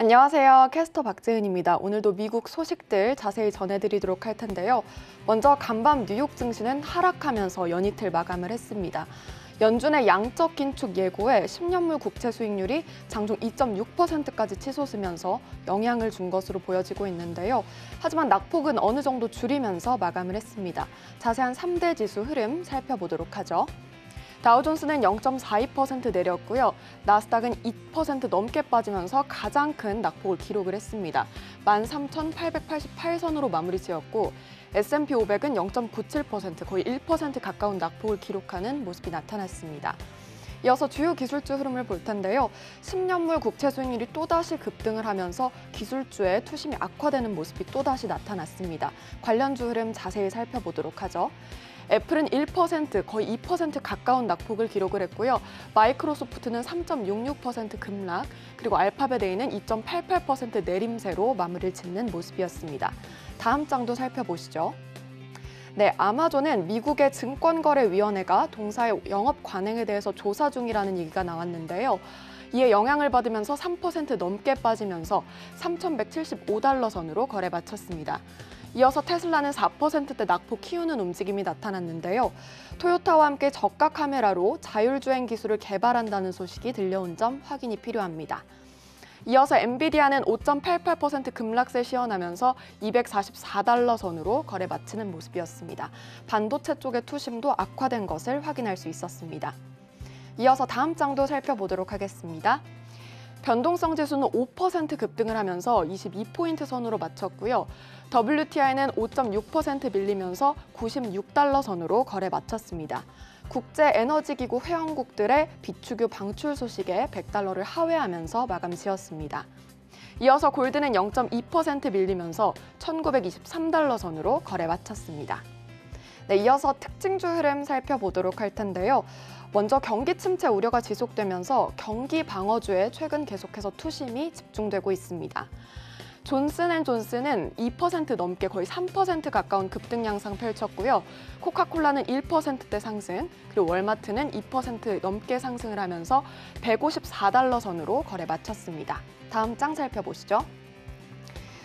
안녕하세요. 캐스터 박재은입니다. 오늘도 미국 소식들 자세히 전해드리도록 할 텐데요. 먼저 간밤 뉴욕 증시는 하락하면서 연이틀 마감을 했습니다. 연준의 양적 긴축 예고에 10년물 국채 수익률이 장중 2.6%까지 치솟으면서 영향을 준 것으로 보여지고 있는데요. 하지만 낙폭은 어느 정도 줄이면서 마감을 했습니다. 자세한 3대 지수 흐름 살펴보도록 하죠. 다우존스는 0.42% 내렸고요. 나스닥은 2% 넘게 빠지면서 가장 큰 낙폭을 기록을 했습니다. 13,888선으로 마무리 지었고 S&P 500은 0.97%, 거의 1% 가까운 낙폭을 기록하는 모습이 나타났습니다. 이어서 주요 기술주 흐름을 볼 텐데요. 10년물 국채 수익률이 또다시 급등을 하면서 기술주의 투심이 악화되는 모습이 또다시 나타났습니다. 관련주 흐름 자세히 살펴보도록 하죠. 애플은 1%, 거의 2% 가까운 낙폭을 기록을 했고요. 마이크로소프트는 3.66% 급락, 그리고 알파벳A는 2.88% 내림세로 마무리를 짓는 모습이었습니다. 다음 장도 살펴보시죠. 네, 아마존은 미국의 증권거래위원회가 동사의 영업 관행에 대해서 조사 중이라는 얘기가 나왔는데요. 이에 영향을 받으면서 3% 넘게 빠지면서 3,175달러 선으로 거래 마쳤습니다. 이어서 테슬라는 4%대 낙폭 키우는 움직임이 나타났는데요. 토요타와 함께 저가 카메라로 자율주행 기술을 개발한다는 소식이 들려온 점 확인이 필요합니다. 이어서 엔비디아는 5.88% 급락세 시현하면서 244달러 선으로 거래 마치는 모습이었습니다. 반도체 쪽의 투심도 악화된 것을 확인할 수 있었습니다. 이어서 다음 장도 살펴보도록 하겠습니다. 변동성 지수는 5% 급등을 하면서 22포인트 선으로 마쳤고요. WTI는 5.6% 밀리면서 96달러 선으로 거래 마쳤습니다. 국제에너지기구 회원국들의 비축유 방출 소식에 100달러를 하회하면서 마감 지었습니다. 이어서 골드는 0.2% 밀리면서 1923달러 선으로 거래 마쳤습니다. 네, 이어서 특징주 흐름 살펴보도록 할 텐데요. 먼저 경기 침체 우려가 지속되면서 경기 방어주에 최근 계속해서 투심이 집중되고 있습니다. 존슨앤존슨은 2% 넘게 거의 3% 가까운 급등 양상 펼쳤고요. 코카콜라는 1%대 상승, 그리고 월마트는 2% 넘게 상승을 하면서 154달러 선으로 거래 마쳤습니다. 다음 장 살펴보시죠.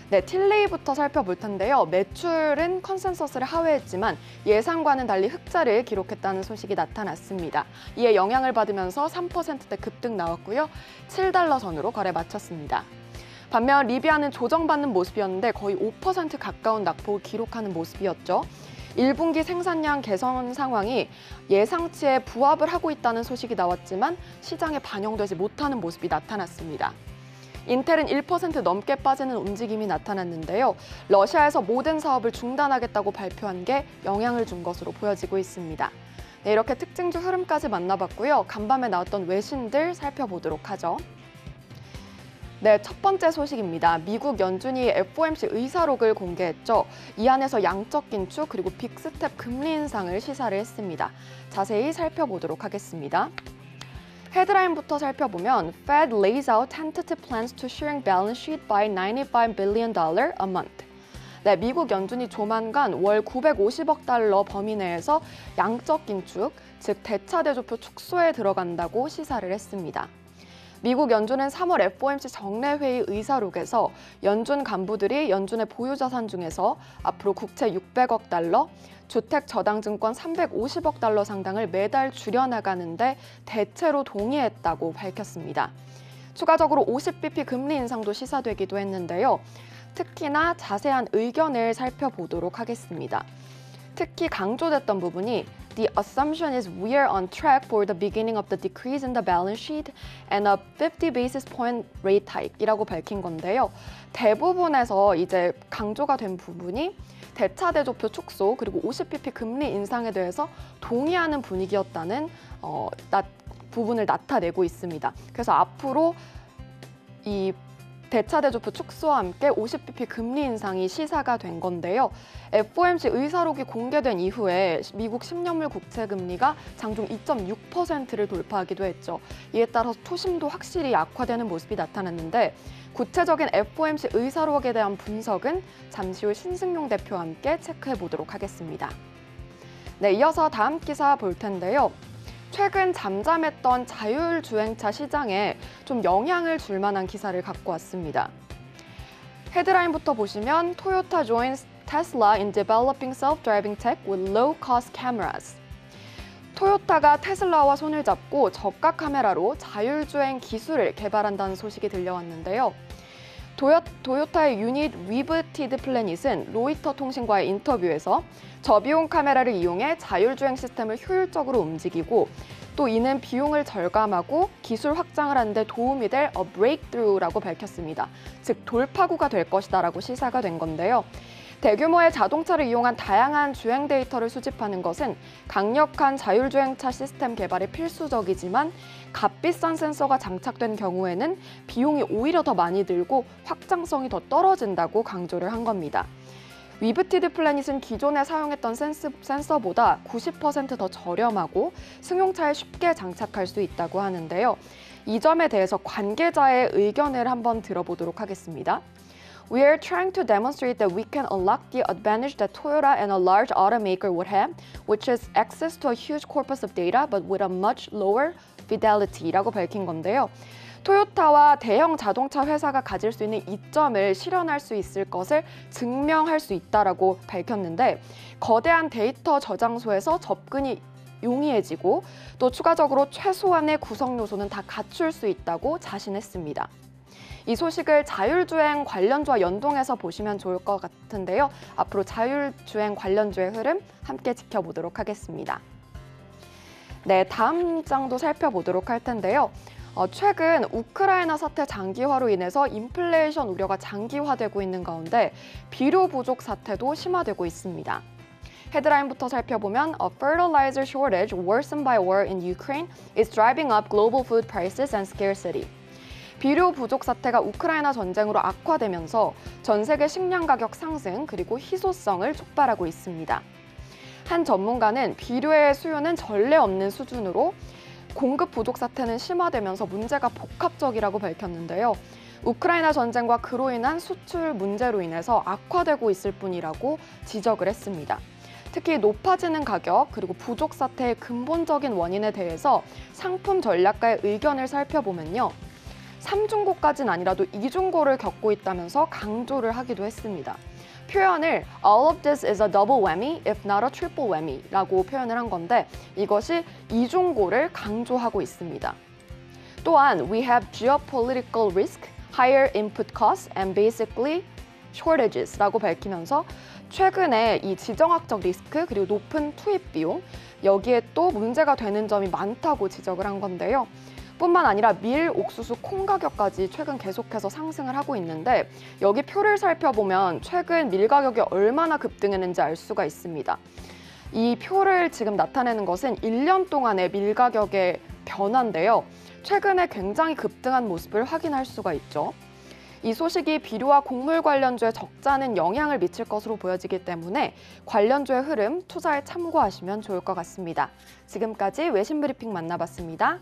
네, 틸레이부터 살펴볼 텐데요. 매출은 컨센서스를 하회했지만 예상과는 달리 흑자를 기록했다는 소식이 나타났습니다. 이에 영향을 받으면서 3%대 급등 나왔고요. 7달러 선으로 거래 마쳤습니다. 반면 리비아는 조정받는 모습이었는데 거의 5% 가까운 낙폭을 기록하는 모습이었죠. 1분기 생산량 개선 상황이 예상치에 부합을 하고 있다는 소식이 나왔지만 시장에 반영되지 못하는 모습이 나타났습니다. 인텔은 1% 넘게 빠지는 움직임이 나타났는데요. 러시아에서 모든 사업을 중단하겠다고 발표한 게 영향을 준 것으로 보여지고 있습니다. 네, 이렇게 특징주 흐름까지 만나봤고요. 간밤에 나왔던 외신들 살펴보도록 하죠. 네, 첫 번째 소식입니다. 미국 연준이 FOMC 의사록을 공개했죠. 이 안에서 양적 긴축 그리고 빅스텝 금리 인상을 시사를 했습니다. 자세히 살펴보도록 하겠습니다. 헤드라인부터 살펴보면 Fed lays out tentative plans to shrink balance sheet by $95 billion a month. 네, 미국 연준이 조만간 월 950억 달러 범위 내에서 양적 긴축, 즉 대차 대조표 축소에 들어간다고 시사를 했습니다. 미국 연준은 3월 FOMC 정례회의 의사록에서 연준 간부들이 연준의 보유자산 중에서 앞으로 국채 600억 달러, 주택 저당증권 350억 달러 상당을 매달 줄여나가는데 대체로 동의했다고 밝혔습니다. 추가적으로 50bp 금리 인상도 시사되기도 했는데요. 특히나 자세한 의견을 살펴보도록 하겠습니다. 특히 강조됐던 부분이 The assumption is we are on track for the beginning of the decrease in the balance sheet and a 50 basis point rate hike이라고 밝힌 건데요. 대부분에서 이제 강조가 된 부분이 대차 대조표 축소 그리고 50bp 금리 인상에 대해서 동의하는 분위기였다는 부분을 나타내고 있습니다. 그래서 앞으로 이 대차 대조표 축소와 함께 50bp 금리 인상이 시사가 된 건데요. FOMC 의사록이 공개된 이후에 미국 10년물 국채 금리가 장중 2.6%를 돌파하기도 했죠. 이에 따라서 투심도 확실히 악화되는 모습이 나타났는데 구체적인 FOMC 의사록에 대한 분석은 잠시 후 신승용 대표와 함께 체크해 보도록 하겠습니다. 네, 이어서 다음 기사 볼 텐데요. 최근 잠잠했던 자율주행차 시장에 좀 영향을 줄 만한 기사를 갖고 왔습니다. 헤드라인부터 보시면 Toyota joins Tesla in developing self-driving tech with low-cost cameras. 토요타가 테슬라와 손을 잡고 저가 카메라로 자율주행 기술을 개발한다는 소식이 들려왔는데요. 도요타의 유닛 위브티드 플래닛은 로이터 통신과의 인터뷰에서 저비용 카메라를 이용해 자율주행 시스템을 효율적으로 움직이고 또 이는 비용을 절감하고 기술 확장을 하는 데 도움이 될 a breakthrough라고 밝혔습니다. 즉 돌파구가 될 것이다라고 시사가 된 건데요. 대규모의 자동차를 이용한 다양한 주행 데이터를 수집하는 것은 강력한 자율주행차 시스템 개발에 필수적이지만 값비싼 센서가 장착된 경우에는 비용이 오히려 더 많이 들고 확장성이 더 떨어진다고 강조를 한 겁니다. 위브티드 플래닛은 기존에 사용했던 센서보다 90% 더 저렴하고 승용차에 쉽게 장착할 수 있다고 하는데요. 이 점에 대해서 관계자의 의견을 한번 들어보도록 하겠습니다. We are trying to demonstrate that we can unlock the advantage that Toyota and a large automaker would have, which is access to a huge corpus of data but with a much lower fidelity라고 밝힌 건데요. 토요타와 대형 자동차 회사가 가질 수 있는 이점을 실현할 수 있을 것을 증명할 수 있다라고 밝혔는데 거대한 데이터 저장소에서 접근이 용이해지고 또 추가적으로 최소한의 구성 요소는 다 갖출 수 있다고 자신했습니다. 이 소식을 자율주행 관련주와 연동해서 보시면 좋을 것 같은데요. 앞으로 자율주행 관련주의 흐름 함께 지켜보도록 하겠습니다. 네, 다음 장도 살펴보도록 할 텐데요. 최근 우크라이나 사태 장기화로 인해서 인플레이션 우려가 장기화되고 있는 가운데 비료 부족 사태도 심화되고 있습니다. 헤드라인부터 살펴보면 A fertilizer shortage worsened by war in Ukraine is driving up global food prices and scarcity. 비료 부족 사태가 우크라이나 전쟁으로 악화되면서 전 세계 식량 가격 상승 그리고 희소성을 촉발하고 있습니다. 한 전문가는 비료의 수요는 전례 없는 수준으로 공급 부족 사태는 심화되면서 문제가 복합적이라고 밝혔는데요. 우크라이나 전쟁과 그로 인한 수출 문제로 인해서 악화되고 있을 뿐이라고 지적을 했습니다. 특히 높아지는 가격 그리고 부족 사태의 근본적인 원인에 대해서 상품 전략가의 의견을 살펴보면요. 3중고까지는 아니라도 2중고를 겪고 있다면서 강조를 하기도 했습니다. 표현을 All of this is a double whammy, if not a triple whammy 라고 표현을 한 건데 이것이 2중고를 강조하고 있습니다. 또한 We have geopolitical risk, higher input costs, and basically shortages 라고 밝히면서 최근에 이 지정학적 리스크 그리고 높은 투입 비용 여기에 또 문제가 되는 점이 많다고 지적을 한 건데요. 뿐만 아니라 밀, 옥수수, 콩 가격까지 최근 계속해서 상승을 하고 있는데 여기 표를 살펴보면 최근 밀 가격이 얼마나 급등했는지 알 수가 있습니다. 이 표를 지금 나타내는 것은 1년 동안의 밀 가격의 변화인데요. 최근에 굉장히 급등한 모습을 확인할 수가 있죠. 이 소식이 비료와 곡물 관련주에 적잖은 영향을 미칠 것으로 보여지기 때문에 관련주의 흐름 투자에 참고하시면 좋을 것 같습니다. 지금까지 외신 브리핑 만나봤습니다.